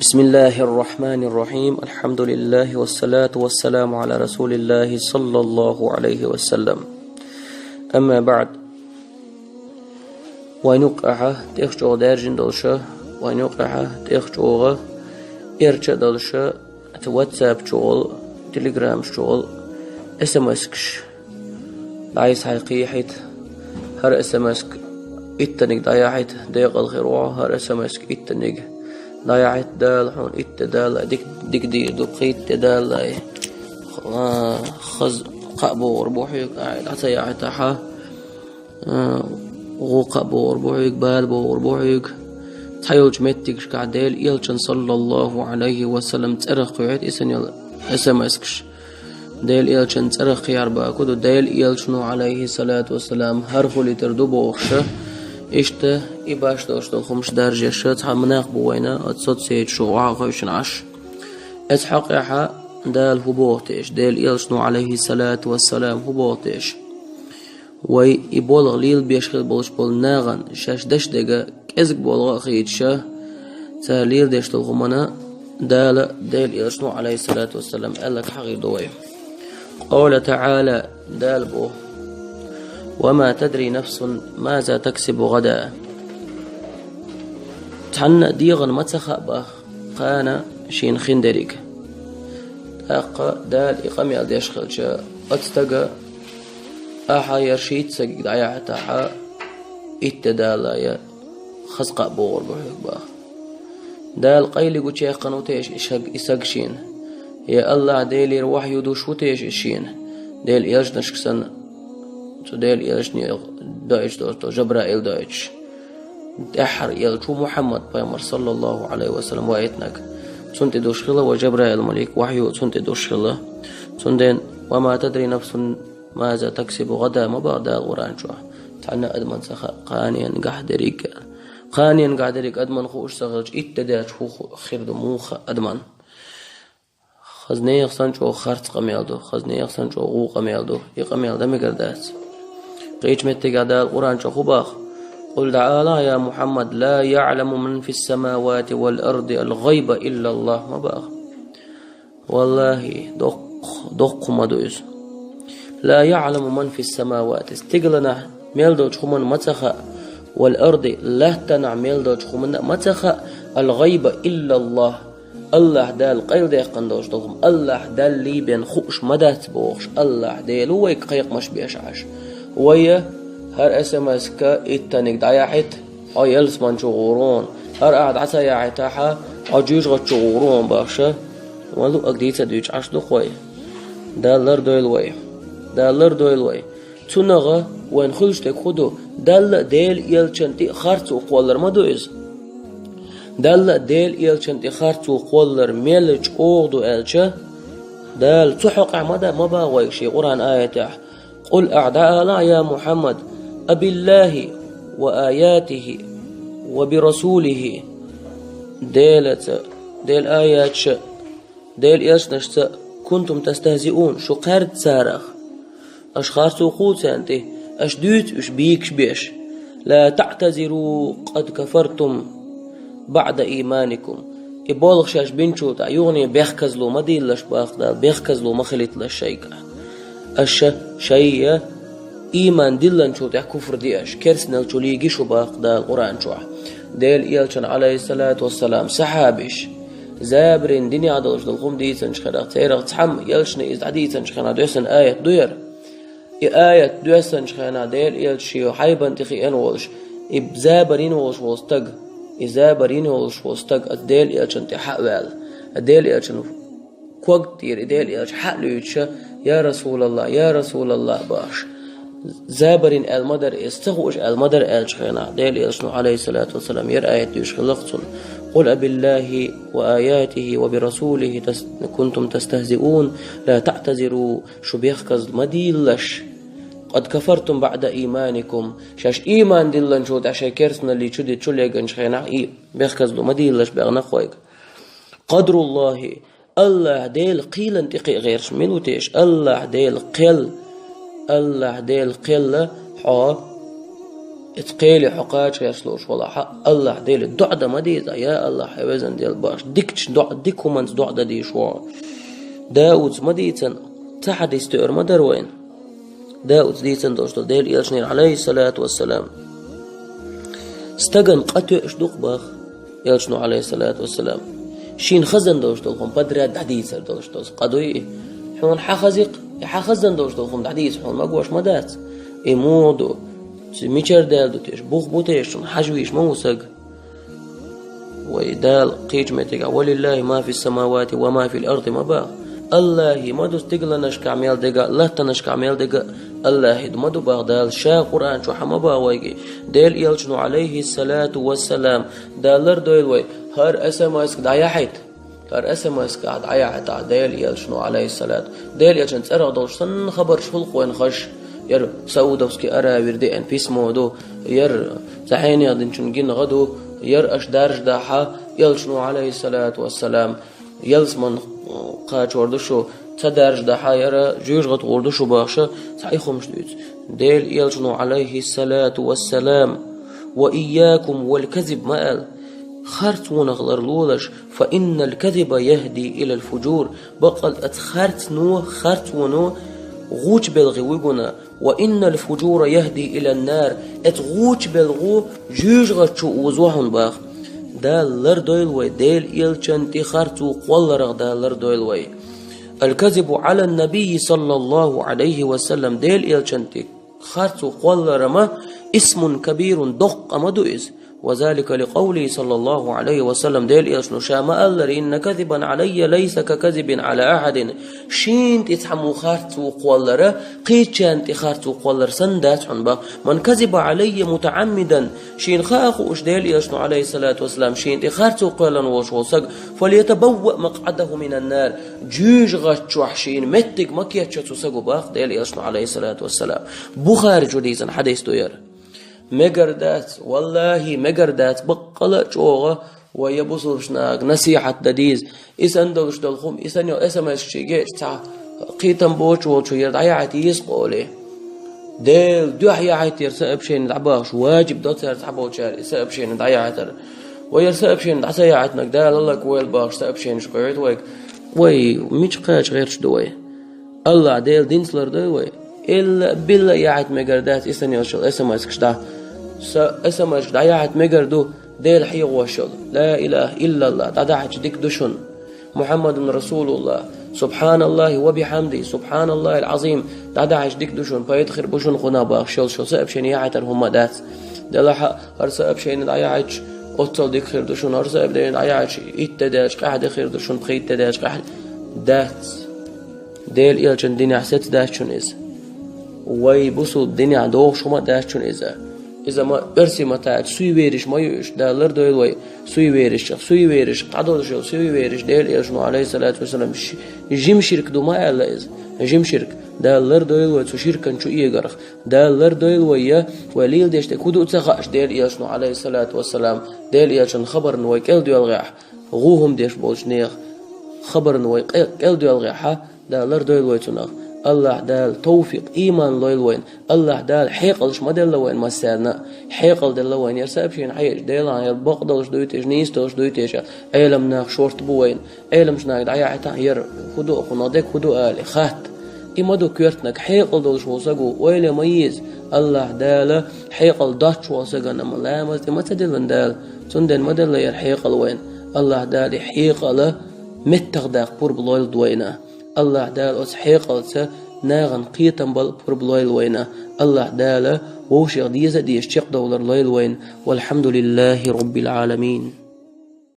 بسم الله الرحمن الرحيم. الحمد لله والصلاة والسلام على رسول الله صلى الله عليه وسلم. أما بعد، وينقع تخجو دارجن دلشة، وينقع تخجو إرشا دلشة، واتساب شغل، تليجرام شغل، اسمسكش دايس حقيقة هر اسمسك اتنك ضيعت دقيقة الخروع هر اسمسك اتنك ضيعت دال حون اتدال ديك دقيت تدال خز قبور بوحيك قاعد عتيعت حا غو قبور بوحيك بال بور بوحيك تحيوج متكش قاعدال يلشن صلى الله عليه وسلم ترخ قيعت اسن اسمسكش ديل يلشن ترخ ياربا كدو ديل يلشنو عليه الصلاة والسلام هرخو لتردو بوخشه إشته إباش دوشتو خمش درجة شت مناق بوينا أتصد سيد شوعا غوشن عش إسحاق يحا دال هبوتيش ديل يلشنو عليه الصلاة والسلام هبوتيش وي إبول غليل بيشخل بولش بول ناغن شاش دش دقا كزك بول غاقيد شه تاليل ديشتو غمنا ديل يلشنو عليه الصلاة والسلام قالك حقير دوي. قال تعالى دال بو وما تدري نفس ماذا تكسب غدا. تحن ديغن متخبأ قانا شين خندريك أقا دال إقامي على يشغل شاء أتستقى أحا يرشيد سقيق دعيا حتى إتدالا يا خسقا بور بحيك با دال قيلي قو شيخ قنوتيش إساقشين يا الله ديلي روح يدوش وتيش إشين ديل إيجنش كسن ديل إيجني دايش دوستو جبرائيل دايش تحر يلشو محمد بيامر صلى الله عليه وسلم وآيتناك سنت دوشخلة وجبرائيل مليك وحيو سنت دوشخلة سندين وما تدري نفس ماذا تكسب غدا ما بعد غران شو تعنا أدمن سخاء قانيا قاعدريك أدمن خوش سغلج إتداش خير دموخ أدمن خزني يخسن شو خرط قميلدو خزني يخسن شو غو قميلدو يقميل دم قردات قيش متقعد القرآن شو خباخ قل تعالى يا محمد لا يعلم من في السماوات والأرض الغيب إلا الله ما باخ والله دق مدوز لا يعلم من في السماوات استقلنا ميلدو خمن متخا والأرض لا تنع ميلدو خمن متخا الغيب إلا الله الله دال قيل ديق قندوش دلهم الله دال لي بين خوش مدات بوخش الله دال هو يقيق مش بيشعش ويا هر اسمسك اتنك دايحت او يلس من شغورون هر قاعد عسى يعتاحا او جيش غد شغورون باشا ولو اقديت دويش عش دو خوي دالر دويل وي تنغا وين خلشتك خدو دال ديل يلچنتي خارت وقوالر ما دويز دال ديل يلچنتي خارت وقوالر ميلج اوغدو الچه دال تحق عمدا ما باغويك شي قرآن آياته قل أعداء لا يا محمد أبي الله وآياته وبرسوله ديل آيات ديل إيشنشت كنتم تستهزئون شو قرد سارخ أشخار سوقود سانتي أشدوت أش بيكش بيش لا تعتذروا قد كفرتم بعد إيمانكم إبالغ شاش بنشو تعيوني بيخكزلو ما ديلش باخدال بيخكزلو ما خليت للشيكة شيء إيمان دلن شو تح كفر ديش كرسنا الشوليجي شو باقدا القرآن شو ديل إيلشن عليه الصلاة والسلام سحابش زابرين دنيا عدلش دلهم ديسن شخنا تيرغ تحم يلشن إز عديسن شخنا دوسن آية دوير آية دوسن شخنا ديل إيلشيو حيبان تخي أنولش إبزابرين ولش وستق إزابرين ولش وستق الديل إيلشن تحقوال الديل إيلشن كوكتير ديل إيلش حقلوش يا رسول الله باش زابرين المدر استغوش المدر الشخنا ديل يشنو عليه الصلاة والسلام ير آيات يشخلقتن قل أبي الله وآياته وبرسوله كنتم تستهزئون لا تعتذروا شو بيخكز مديلش قد كفرتم بعد إيمانكم شاش إيمان دلن شو دعشي كرسنا اللي شدي تشوليغن شخنا بيخكز مديلش بيغنا خويك قدر الله الله ديل قيل انتقي غيرش منو تيش الله ديل قل حا اتقيلي حقاش يسلوش والله حق الله ديل الدعدة ما ديزا يا الله حوزن ديال باش ديكش ديكو منز دعدة دي شو داود ما ديتن تحد يستئر ما دروين داود ديتن دوشتو ديل يلشنين عليه الصلاة والسلام استغن قطو اشدوق باخ يلشنو عليه الصلاة والسلام شين خزن دوشتو لهم بدراد حديث دوشتو قدوي حون حخزن دوشتو لهم حديث حون ما قوش مدات إمودو ميشر دال دوتيش بوخ بوتيش حجويش موسق ويدال قيج متيقع ولله ما في السماوات وما في الأرض ما با الله ما دوس تقل نشكع ميال دقا لا تنشكع ميال دقا الله ما دو باغدال شا قرآن شو حما با ويجي ديل يلشنو عليه الصلاة والسلام دالر دويل وي هر اسماس دايا حيت هر اسماس قاعد عيا حتا ديل يلشنو عليه الصلاة ديل يلشن تسرع دوش سن خبر شلق وين خش ير سعودوسكي أرا وردي أن بيسمو دو ير زحيني أدنشن جين غدو ير أشدارج داحا يلشنو عليه الصلاة والسلام يلسمن قاچ وردشو تدارج داحا ير جوج غد وردشو باخشة صحيحو مش دويت ديل يلشنو عليه الصلاة والسلام وإياكم والكذب مال خرت ونغلر لولش فإن الكذب يهدي إلى الفجور بقل أتخرت نو خرت ونو غوش بالغويقنا وإن الفجور يهدي إلى النار اتغوش بالغو جوج غتشو وزوحن باخ دال لر دويل وي ديل إلشان تخارتو قولرغ دال لر دويل وي الكذب على النبي صلى الله عليه وسلم ديل إلشان تخارتو قولرما اسم كبير دق مدوئز وذلك لقوله صلى الله عليه وسلم ديل إيش نشام ألر إن كذبا علي ليس ككذب على أحد شين تتحمو خارتو قولر قيتشان تخارتو قولر سندات عنبا من كذب علي متعمدا شين خاخو أش ديل إيش عليه الصلاة والسلام شين تخارتو قولا وشوسق فليتبوأ مقعده من النار جوج غتشوح شين متك مكيتشتو سقو باخ ديل إيش عليه الصلاة والسلام بخاري جديزا حديث دوير مقردات والله مقردات بقلة جوغة ويبوصل شناق نصيحة دديز إسان دوش دلخوم إسان يو إسا شيء تاع قيتم بوش وشو يرضعي عتيس قولي ديل دو حيا عتير سأب شين دعباش واجب دوت سأب شار سأب شين دعي عتر ويرسأب شين دعسي عتنك دال الله كويل باش سأب شين شقيت ويك وي ميش قاش غير شدوي الله ديل دينسلر دوي إلا بالله يعت مقردات إسان يوشل إسا ما يسكشدا اسمش دعيات مقردو ديل حي وشل لا إله إلا الله دعيات ديك دشن محمد رسول الله سبحان الله وبحمده سبحان الله العظيم دعيات ديك دشن فيدخل بشن خنا باخشل شو سأبشين يعتر هم دات دلها هرسا أبشين دعيات أطل ديك خير دشن هرسا أبدين دعيات إتداش قاعد خير دشن بخيت تداش قاعد دات ديل إلشن دنيا حسيت داشن إز ويبصوا الدنيا دوغ شو ما داشن إذا ما برسي متاعك سوي ويرش ما يوش دالر دويل وي سوي ويرش قعدوا شو سوي ويرش ديل يشنو عليه الصلاة والسلام جيم شرك دو ما إلا إذا جيم شرك دالر دويل وي سو شركن شو يجرخ دالر دويل ويا وليل ديش تكودو تسخاش ديل يشنو عليه الصلاة والسلام ديل يشن خبر نوي كل دويل غاح غوهم ديش بولش نيخ خبر نوي كل دويل غاحة دالر دويل وي تناخ الله دال توفيق إيمان لويل وين الله دال حيقلش ما دل وين ما سالنا حيقل دل وين يرسب شين حيش ديلان يبقدلش دويتش نيستوش دويتش أيلم ناخ شورت بوين أيلم شناق دعيا عتا ير خدو خنادك خدو آلي خات إما دو كيرتنك حيقل دلش وسقو ويلي ميز الله دال حيقل داتش وسقو نما لا ما تدلن دال تندن ما دل ير حيقل وين الله دال حيقل متغداق قرب لويل دوينه الله دال أس حيقلت ناغن قيتم بالقرب لويل وينه الله دال ووش يغديز ديش شق دولار لويل وين والحمد لله رب العالمين.